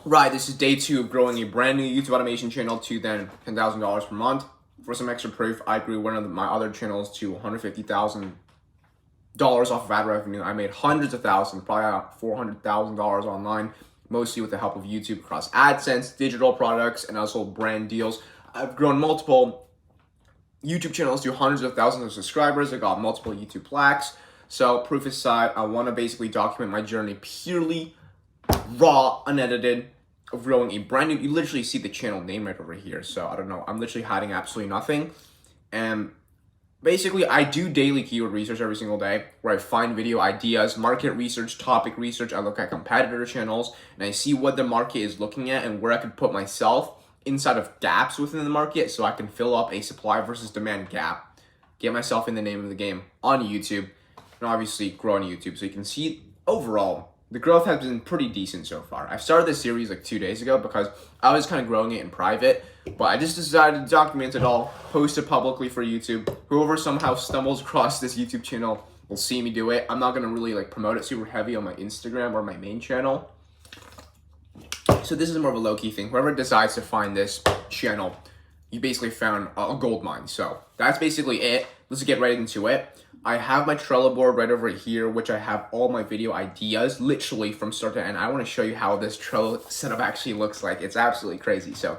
Right, this is day 2 of growing a brand new YouTube automation channel to then $10,000 per month. For some extra proof, I grew one of my other channels to $150,000 off of ad revenue. I made hundreds of thousands, probably about $400,000 online, mostly with the help of YouTube across AdSense, digital products, and also brand deals. I've grown multiple YouTube channels to hundreds of thousands of subscribers. I got multiple YouTube plaques. So proof aside, I want to basically document my journey purely raw, unedited, of growing a brand new, you literally see the channel name right over here. So I don't know, I'm literally hiding absolutely nothing. And basically I do daily keyword research every single day where I find video ideas, market research, topic research. I look at competitor channels and I see what the market is looking at and where I could put myself inside of gaps within the market so I can fill up a supply versus demand gap, get myself in the name of the game on YouTube, and obviously grow on YouTube. So you can see overall, the growth has been pretty decent so far. I started this series like 2 days ago because I was kind of growing it in private, but I just decided to document it all, post it publicly for YouTube. Whoever somehow stumbles across this YouTube channel will see me do it. I'm not going to really like promote it super heavy on my Instagram or my main channel. So this is more of a low-key thing. Whoever decides to find this channel, you basically found a gold mine. So that's basically it. Let's get right into it. I have my Trello board right over here, which I have all my video ideas, literally from start to end. I want to show you how this Trello setup actually looks like. It's absolutely crazy. So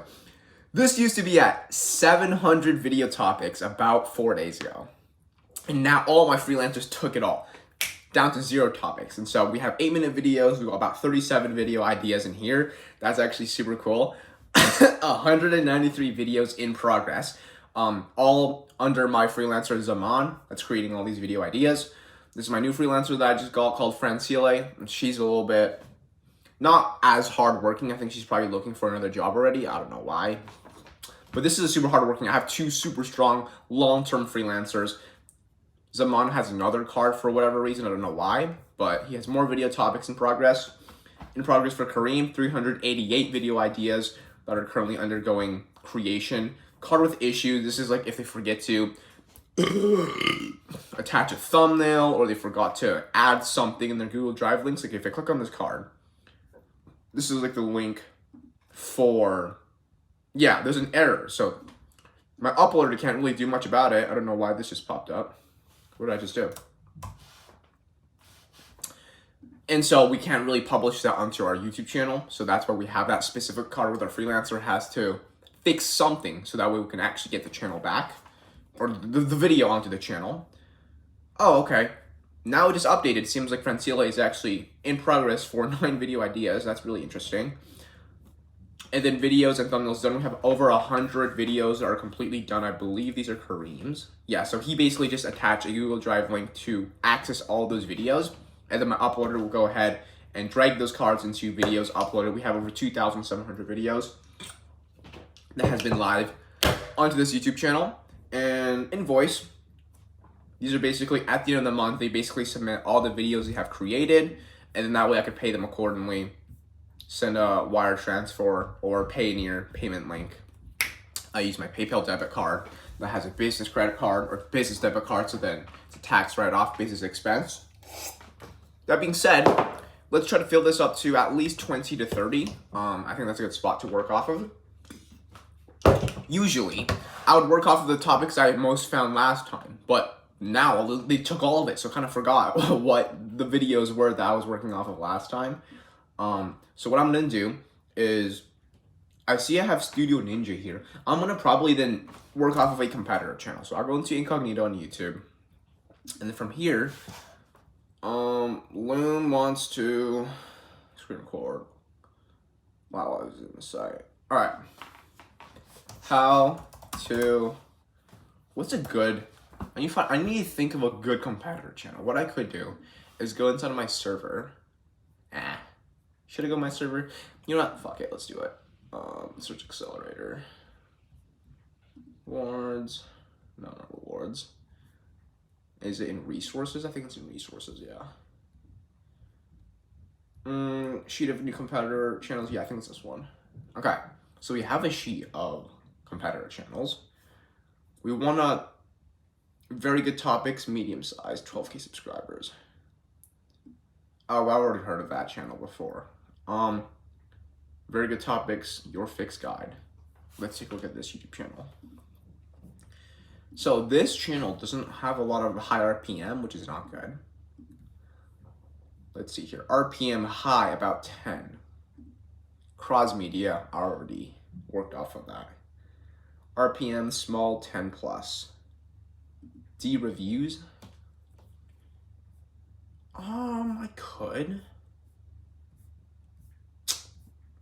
this used to be at 700 video topics about 4 days ago. And now all my freelancers took it all down to 0 topics. And so we have 8-minute videos. We've got about 37 video ideas in here. That's actually super cool. 193 videos in progress. All under my freelancer Zaman that's creating all these video ideas. This is my new freelancer that I just got called Francile. She's a little bit not as hardworking. I think she's probably looking for another job already. I don't know why. But this is a super hardworking. I have 2 super strong long-term freelancers. Zaman has another card for whatever reason. I don't know why, but he has more video topics in progress. In progress for Kareem, 388 video ideas that are currently undergoing creation. Card with issues. This is like if they forget to attach a thumbnail or they forgot to add something in their Google Drive links. Like if I click on this card, this is like the link for, yeah, there's an error. So my uploader can't really do much about it. I don't know why this just popped up. What did I just do? And so we can't really publish that onto our YouTube channel. So that's why we have that specific card where the freelancer has to fix something so that way we can actually get the channel back or the video onto the channel. Oh, okay. Now it just updated. Seems like Francile is actually in progress for 9 video ideas. That's really interesting. And then videos and thumbnails done. We have over 100 videos that are completely done. I believe these are Kareem's. Yeah, so he basically just attached a Google Drive link to access all those videos. And then my uploader will go ahead and drag those cards into videos uploaded. We have over 2,700 videos that has been live onto this YouTube channel. And invoice, these are basically at the end of the month, they basically submit all the videos they have created, and then that way I could pay them accordingly, send a wire transfer or Payoneer payment link. I use my PayPal debit card that has a business credit card or business debit card, so then it's a tax write-off business expense. That being said, let's try to fill this up to at least 20 to 30. I think that's a good spot to work off of. Usually, I would work off of the topics I most found last time, but now they took all of it, so I kind of forgot what the videos were that I was working off of last time. So what I'm going to do is, I see I have Studio Ninja here. I'm going to probably then work off of a competitor channel. So I'll go into incognito on YouTube, and then from here, Loon wants to screen record while I was in the site. All right. How to, what's a good, I need to think of a good competitor channel. What I could do is go inside of my server. Should I go to my server? You know what, fuck it, let's do it. Search accelerator. Rewards, no, not rewards. Is it in resources? I think it's in resources, yeah. Sheet of new competitor channels, yeah, I think it's this one. Okay, so we have a sheet of competitor channels. We want a very good topics, medium size, 12K subscribers. Oh, I already heard of that channel before. Very good topics, your fix guide. Let's take a look at this YouTube channel. So this channel doesn't have a lot of high RPM, which is not good. Let's see here. RPM high, about 10. Cross media, I already worked off of that. RPM small, 10 plus. D reviews. I could.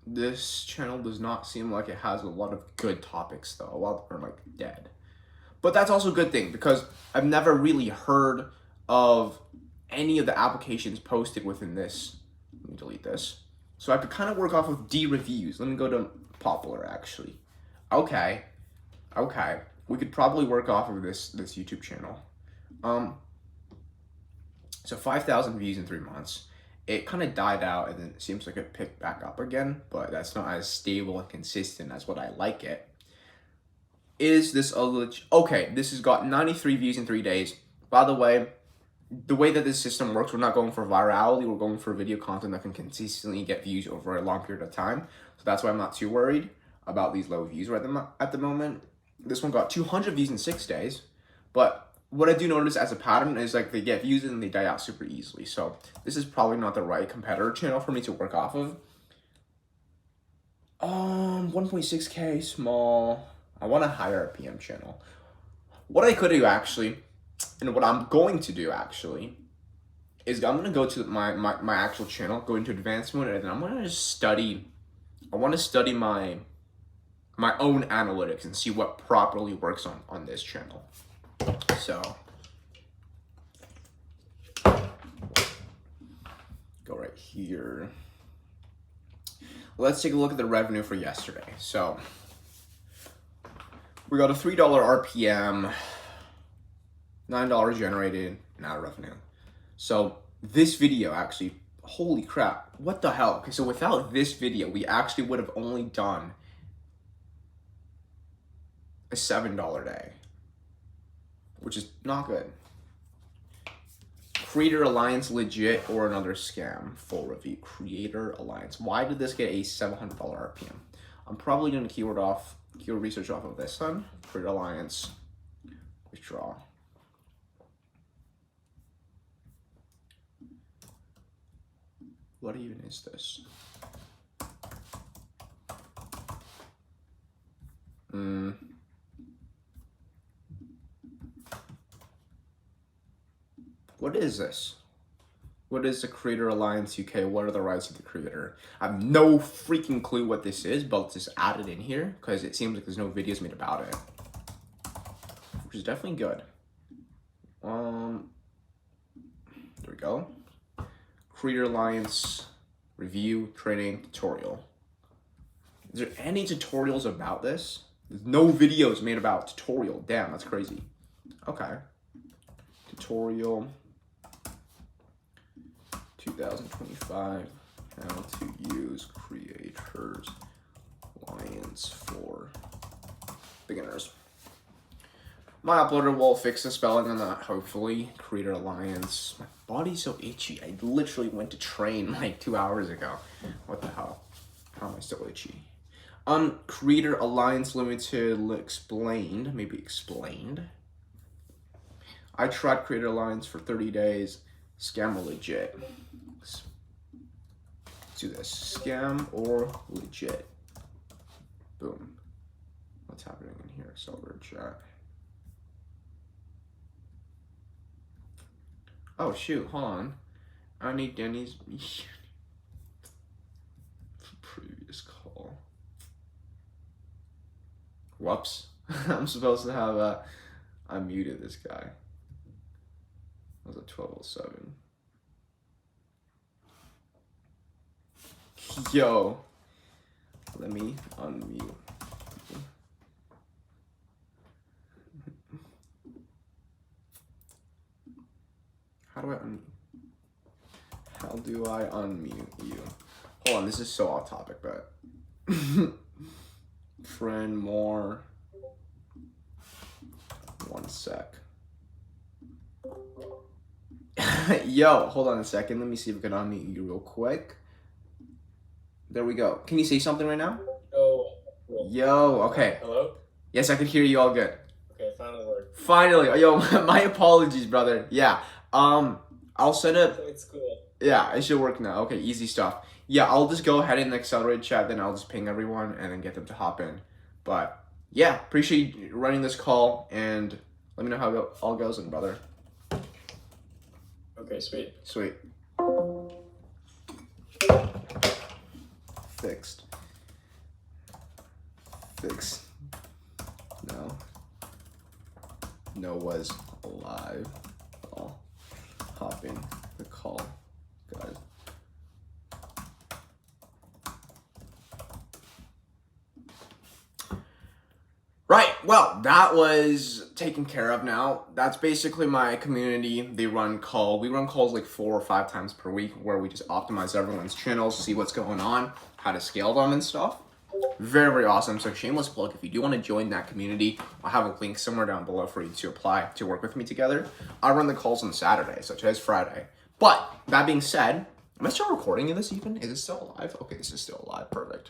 This channel does not seem like it has a lot of good topics though. A lot are like dead. But that's also a good thing because I've never really heard of any of the applications posted within this. Let me delete this. So I could kind of work off of D reviews. Let me go to popular actually. Okay. We could probably work off of this YouTube channel. So 5,000 views in 3 months. It kind of died out and then it seems like it picked back up again, but that's not as stable and consistent as what I like it. Is this a okay, this has got 93 views in 3 days. By the way that this system works, we're not going for virality, we're going for video content that can consistently get views over a long period of time. So that's why I'm not too worried about these low views right at the moment. This one got 200 views in 6 days, but what I do notice as a pattern is like they get views and they die out super easily. So this is probably not the right competitor channel for me to work off of. 1.6K small. I want a higher RPM channel. What I could do actually, and what I'm going to do actually, is I'm gonna go to my actual channel, go into advanced mode, and then I'm gonna just study. I want to study my own analytics and see what properly works on this channel. So go right here. Let's take a look at the revenue for yesterday. So we got a $3 RPM, $9 generated in ad revenue. So this video actually, holy crap, what the hell? Okay, so without this video, we actually would have only done a $7 day, which is not good. Creator Alliance legit or another scam? Full review. Creator Alliance. Why did this get a $700 RPM? I'm probably going to keyword research off of this one. Creator Alliance. Withdraw. What even is this? What is this? What is the Creator Alliance UK? What are the rights of the creator? I have no freaking clue what this is, but let's just add it in here because it seems like there's no videos made about it, which is definitely good. There we go. Creator Alliance review, training, tutorial. Is there any tutorials about this? There's no videos made about tutorial. Damn, that's crazy. Okay. Tutorial 2025, how to use Creators Alliance for beginners. My uploader will fix the spelling on that, hopefully. Creator Alliance. My body's so itchy. I literally went to train like 2 hours ago. What the hell? How am I still itchy? Creator Alliance Limited explained. Maybe explained. I tried Creator Alliance for 30 days. Scam or legit? Let's do this. Scam or legit? Boom. What's happening in here? Server chat. Oh shoot, hold on. I need Danny's previous call. Whoops. I'm supposed to have I muted this guy. That was at 12:07. Yo. Let me unmute. How do I unmute you? Hold on, this is so off topic, but friend more. 1 sec. Yo, hold on a second. Let me see if I can unmute you real quick. There we go. Can you say something right now? Yo. Yo, okay. Hello? Yes, I could hear you all good. Okay, finally worked. Finally. Yo, my apologies, brother. Yeah. I'll send it. It's cool. Yeah, it should work now. Okay, easy stuff. Yeah, I'll just go ahead and accelerate chat, then I'll just ping everyone and then get them to hop in. But yeah, appreciate you running this call and let me know how it all goes in, brother. Okay, sweet. Sweet. Fixed. Fixed. No. No was alive. I'll hop in the call, guys. Right, well, that was taken care of now. That's basically my community. We run calls like 4 or 5 times per week where we just optimize everyone's channels, see what's going on, how to scale them and stuff. Very, very awesome. So shameless plug, if you do want to join that community, I'll have a link somewhere down below for you to apply to work with me together. I run the calls on Saturday, so today's Friday. But that being said, am I still recording this even? Is it still alive? Okay, this is still alive, perfect.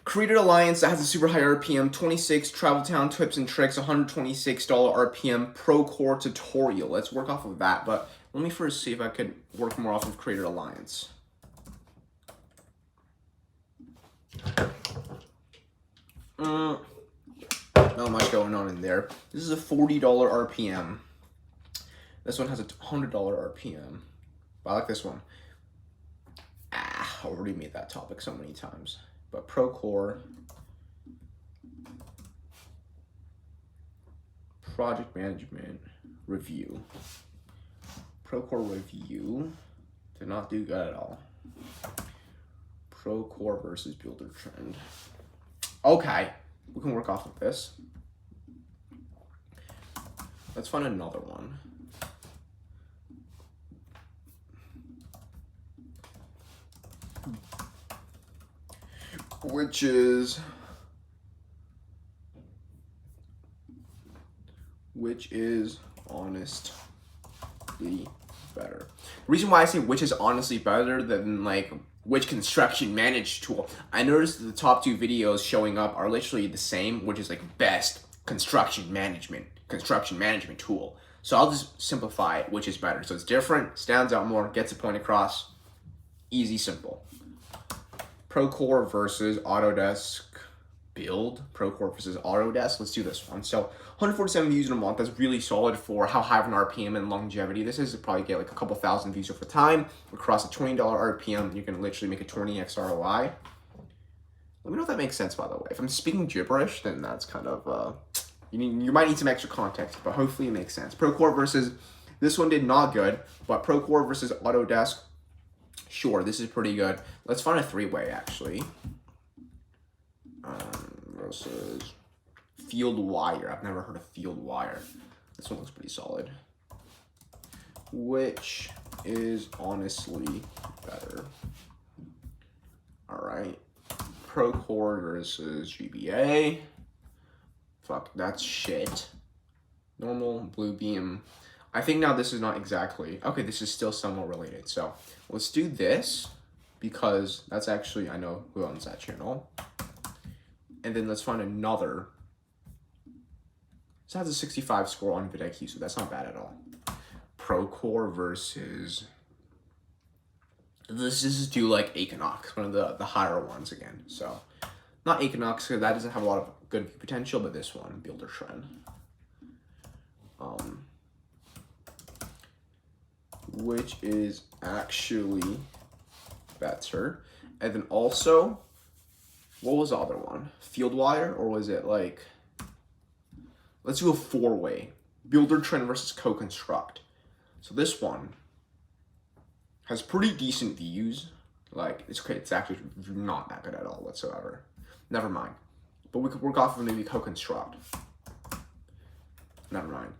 Created Alliance that has a super high RPM, 26 Travel Town tips and tricks, $126 RPM Pro Core tutorial. Let's work off of that, but let me first see if I could work more off of Created Alliance. Not much going on in there. This is a $40 RPM. This one has a $100 RPM. But I like this one. I already made that topic so many times. But Pro Core, project management review. Pro Core review did not do good at all. Pro Core versus Builder Trend. Okay, we can work off of this. Let's find another one. Which is honestly better. The reason why I say which is honestly better than like which construction managed tool, I noticed the top 2 videos showing up are literally the same, which is like best construction management tool. So I'll just simplify it, which is better. So it's different, stands out more, gets the point across, easy, simple. Procore versus Autodesk build. Procore versus Autodesk. Let's do this one. So 147 views in a month. That's really solid for how high of an RPM and longevity this is. You probably get like a couple thousand views over time. Across a $20 RPM, you can literally make a 20x ROI. Let me know if that makes sense, by the way. If I'm speaking gibberish, then that's kind of, you might need some extra context, but hopefully it makes sense. Procore versus, this one did not good, but Procore versus Autodesk, sure, this is pretty good. Let's find a 3-way actually. Versus Field Wire. I've never heard of Field Wire. This one looks pretty solid. Which is honestly better? All right. Procore versus GBA. Fuck, that's shit. Normal, Bluebeam. I think now this is not exactly, okay, this is still somewhat related. So let's do this because that's actually, I know who owns that channel. And then let's find another. This has a 65 score on vidIQ, so that's not bad at all. Procore versus, this is do like Equinox, one of the higher ones again. So not Equinox, because that doesn't have a lot of good potential, but this one, Builder Trend. Which is actually better. And then also, what was the other one? Field Wire, or was it like, let's do a 4-way. Builder Trend versus Co-Construct. So this one has pretty decent views. Like, it's okay, it's actually not that good at all whatsoever. Never mind. But we could work off of maybe Co-Construct. Never mind.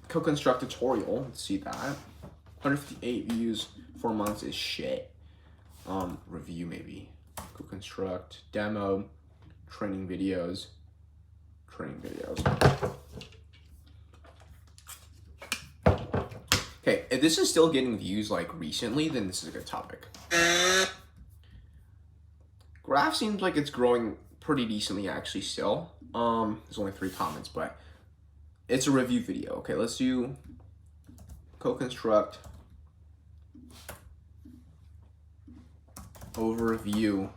Co-Construct tutorial, let's see that. 158 views, 4 months is shit. Review maybe. Co-Construct, demo, training videos. Okay, Okay, if this is still getting views like recently, then this is a good topic. Graph seems like it's growing pretty decently actually still. There's only 3 comments, but it's a review video. Okay, let's do co-construct overview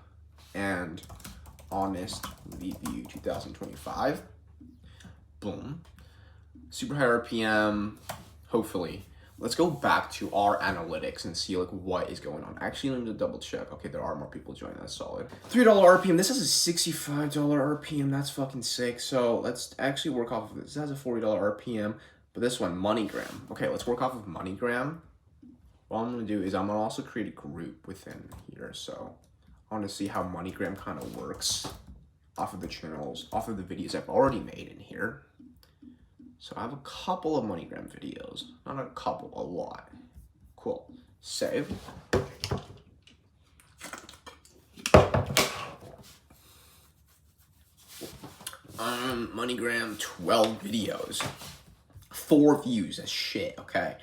and honest review 2025. Boom. Super high RPM, hopefully. Let's go back to our analytics and see like what is going on. Actually, let me double check. Okay, there are more people joining. That's solid. $3 RPM. This has a $65 RPM. That's fucking sick. So let's actually work off of this. This has a $40 RPM, but this one, MoneyGram. Okay, let's work off of MoneyGram. What I'm gonna do is I'm gonna also create a group within here. So I want to see how MoneyGram kind of works off of the channels, off of the videos I've already made in here. So I have a couple of MoneyGram videos, not a couple, a lot. Cool. Save. MoneyGram 12 videos, 4 views. That's shit. Okay.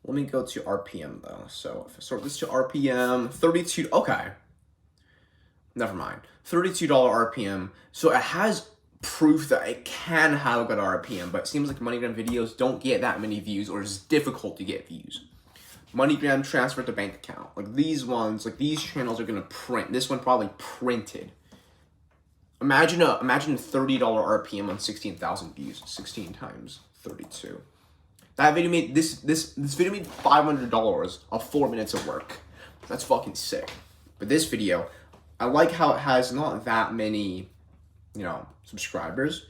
Let me go to RPM though. So if I sort this to RPM, 32. Okay. Never mind. $32 RPM. So it has proof that it can have a good RPM, but it seems like MoneyGram videos don't get that many views, or it's difficult to get views. MoneyGram transfer to bank account. Like these ones, like these channels are gonna print. This one probably printed. Imagine a $30 RPM on 16,000 views. 16 times 32. That video made this video made $500 of 4 minutes of work. That's fucking sick. But this video, I like how it has not that many, subscribers.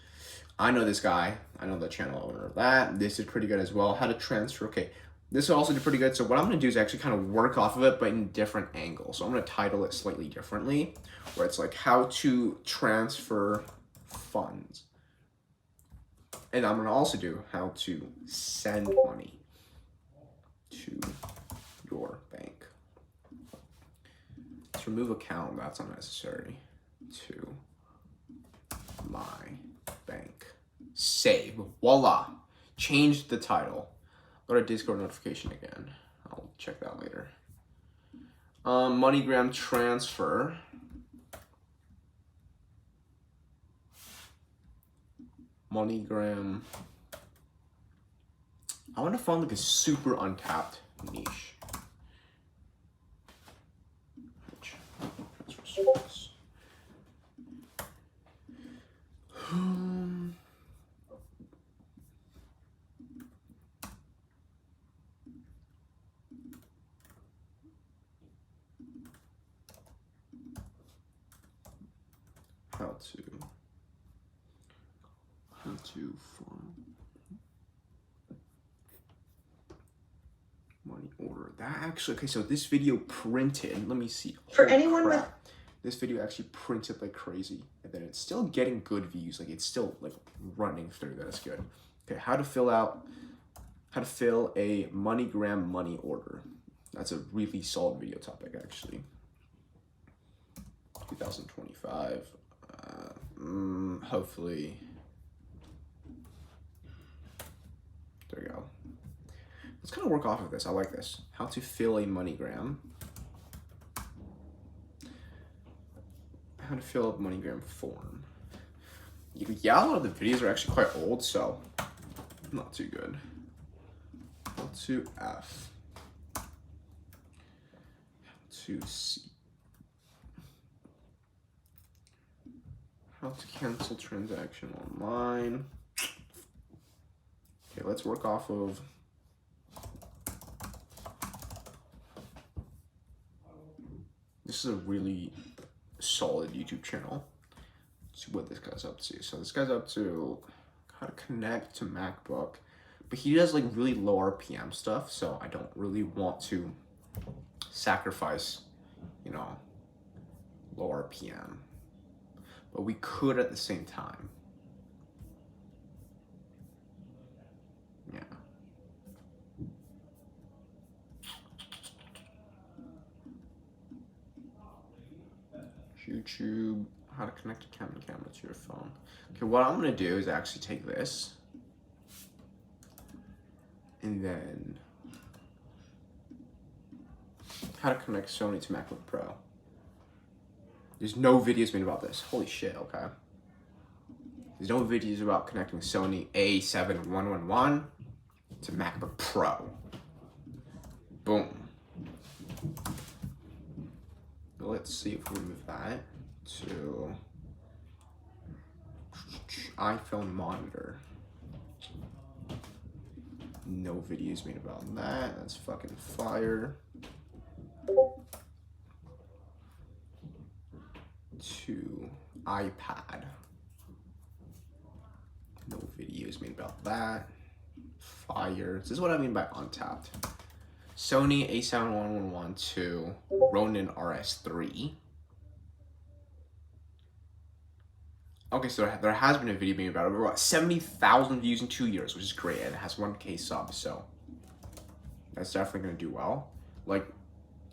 I know this guy. I know the channel owner of that. This is pretty good as well. How to transfer. Okay, this also did pretty good. So what I'm going to do is actually kind of work off of it, but in different angles. So I'm going to title it slightly differently, where it's like how to transfer funds. And I'm going to also do how to send money to your bank. Let's remove account. That's unnecessary. To my bank. Save. Voila. Change the title. Go to Discord notification again. I'll check that later. MoneyGram transfer. MoneyGram. I want to find like a super untapped niche. Transfer service. How to form money order. That actually, okay, so this video printed, let me see. For anyone with this video actually printed like crazy, and then it's still getting good views. Like it's still like running through. That's good. Okay, how to fill a MoneyGram money order. That's a really solid video topic actually. 2025. Hopefully. There we go. Let's kind of work off of this. I like this. How to fill a MoneyGram. How to fill a MoneyGram form. Yeah, a lot of the videos are actually quite old, so not too good. How to F. How to C. How to cancel transaction online. Okay, let's work off of this is a really solid YouTube channel. Let's see what this guy's up to. So this guy's up to how to connect to MacBook, but he does like really low RPM stuff, so I don't really want to sacrifice, low RPM. But we could at the same time. Yeah. YouTube, how to connect a camera to your phone. Okay, what I'm gonna do is actually take this and then How to connect Sony to MacBook Pro. There's no videos made about this. Holy shit, okay. There's no videos about connecting Sony A7111 to MacBook Pro. Boom. Let's see if we move that to iPhone monitor. No videos made about that. That's fucking fire. To iPad. No videos made about that. Fire. This is what I mean by Untapped. Sony A7111 to Ronin RS3. Okay, so there has been a video made about it. We're about 70,000 views in 2 years, which is great. And it has 1K subs, so that's definitely gonna do well. Like,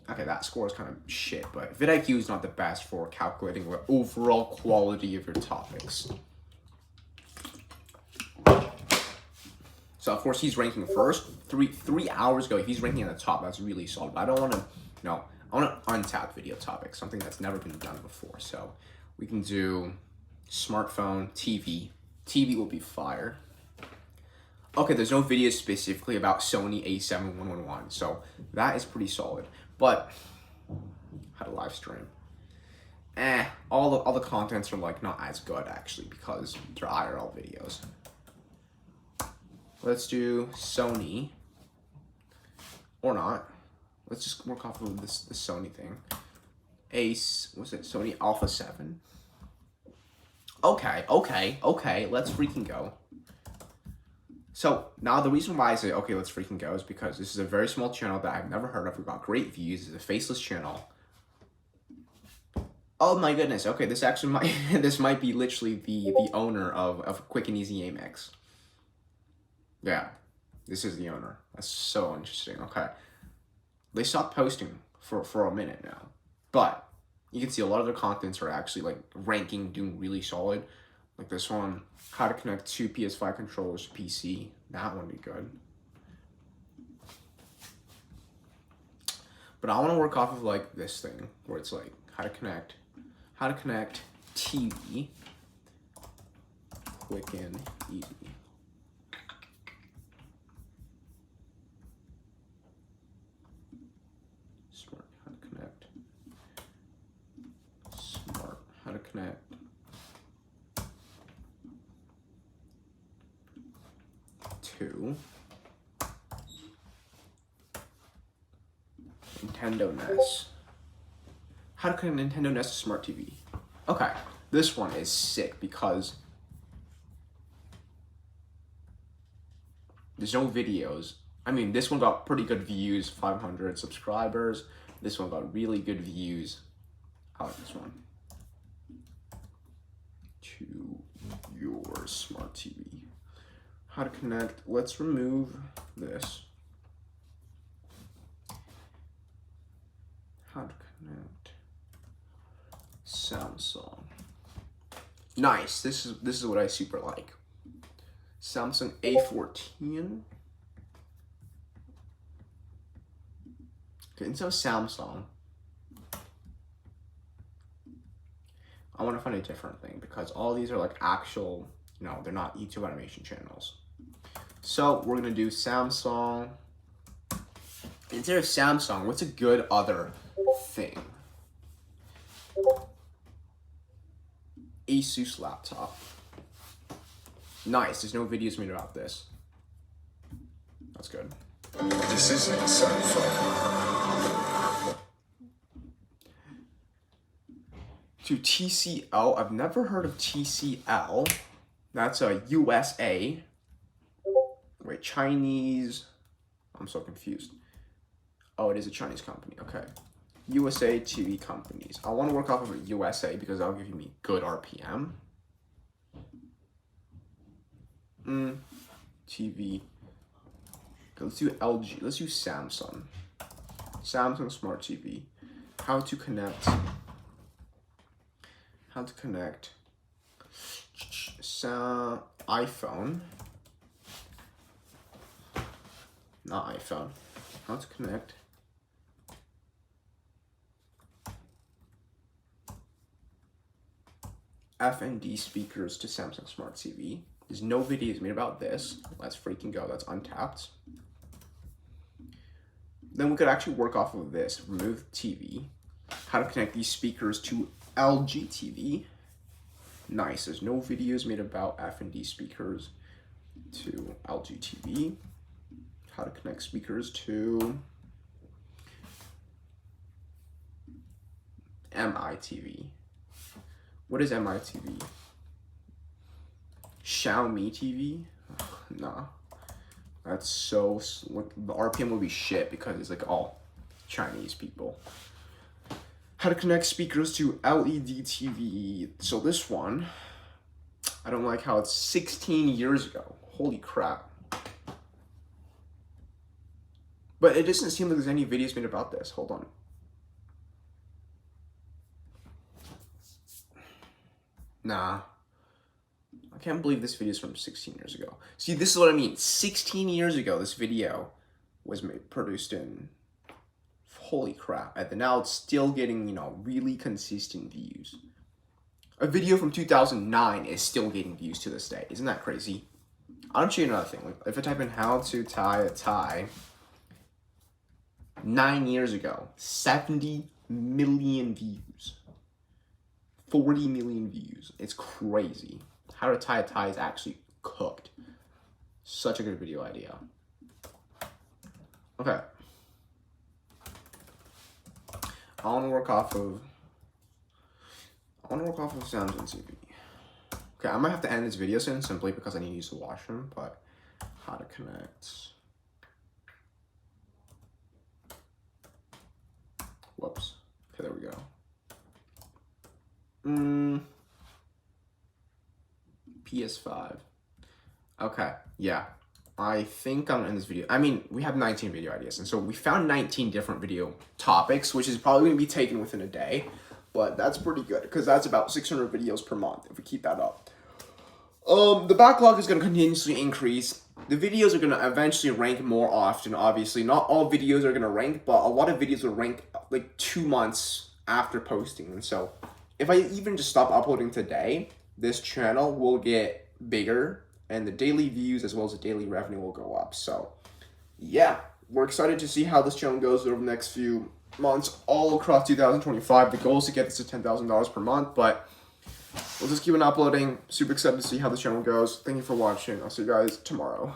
okay, that score is kind of shit, but vidIQ is not the best for calculating the overall quality of your topics. So of course he's ranking first. Three hours ago, if he's ranking at the top, that's really solid. But I don't want to, no, I want an untapped video topic, something that's never been done before. So we can do smartphone, TV. TV will be fire. Okay, there's no videos specifically about Sony A7111, so that is pretty solid. But how to live stream? All the contents are like not as good actually because they're IRL videos. Let's do Sony, or not. Let's just work off of this Sony thing. What's it? Sony Alpha 7. Okay, let's freaking go. So now the reason why I say, okay, let's freaking go is because this is a very small channel that I've never heard of. We've got great views. It's a faceless channel. Oh my goodness. Okay, this actually might, this might be literally the owner of Quick and Easy Amex. Yeah, this is the owner. That's so interesting. Okay. They stopped posting for a minute now. But you can see a lot of their contents are actually like ranking, doing really solid. Like this one, how to connect two PS5 controllers to PC. That one would be good. But I want to work off of like this thing where it's like how to connect TV quick and easy. How to connect to Nintendo NES. How to connect Nintendo NES to Smart TV. Okay, this one is sick because there's no videos. I mean, this one got pretty good views, 500 subscribers. This one got really good views. I like this one. To your smart TV. How to connect. Let's remove this. How to connect Samsung. Nice. This is what I super like. Samsung A14. Okay, instead of Samsung, I want to find a different thing because all these are like actual, no, they're not YouTube animation channels. So we're going to do Samsung. Instead of Samsung, what's a good other thing? Asus laptop. Nice, there's no videos made about this. That's good. This isn't so fun. To TCL, I've never heard of TCL. That's a USA. Wait, Chinese. I'm so confused. Oh, it is a Chinese company. Okay. USA TV companies. I want to work off of a USA because that'll give me good RPM. TV. Okay, let's do LG. Let's do Samsung. Samsung Smart TV. How to connect iPhone. Not iPhone. How to connect FND speakers to Samsung Smart TV. There's no videos made about this. Let's freaking go. That's Untapped. Then we could actually work off of this. Remove TV. How to connect these speakers to LG TV. Nice. There's no videos made about FND speakers to LG TV. How to connect speakers to MI TV. What is MI TV? Xiaomi TV? Nah. That's so, the RPM will be shit because it's like all Chinese people. How to connect speakers to LED TV. So this one, I don't like how it's 16 years ago. Holy crap. But it doesn't seem like there's any videos made about this. Hold on. Nah. I can't believe this video is from 16 years ago. See, this is what I mean. 16 years ago, this video was produced in. Holy crap. And now it's still getting, you know, really consistent views. A video from 2009 is still getting views to this day. Isn't that crazy? I'll show you another thing. Like, if I type in how to tie a tie, 9 years ago, 70 million views. 40 million views. It's crazy. How to tie a tie is actually cooked. Such a good video idea. Okay. I want to work off of Samsung TV. Okay, I might have to end this video soon simply because I need to use the washroom, but how to connect. Whoops. Okay, there we go. PS5. Okay, yeah. I think I'm gonna end this video. I mean, we have 19 video ideas, and so we found 19 different video topics, which is probably gonna be taken within a day, but that's pretty good because that's about 600 videos per month if we keep that up. The backlog is gonna continuously increase. The videos are gonna eventually rank more often. Obviously, not all videos are gonna rank, but a lot of videos will rank like 2 months after posting, and so if I even just stop uploading today, this channel will get bigger and the daily views as well as the daily revenue will go up. So yeah, we're excited to see how this channel goes over the next few months all across 2025. The goal is to get this to $10,000 per month, but we'll just keep on uploading. Super excited to see how this channel goes. Thank you for watching. I'll see you guys tomorrow.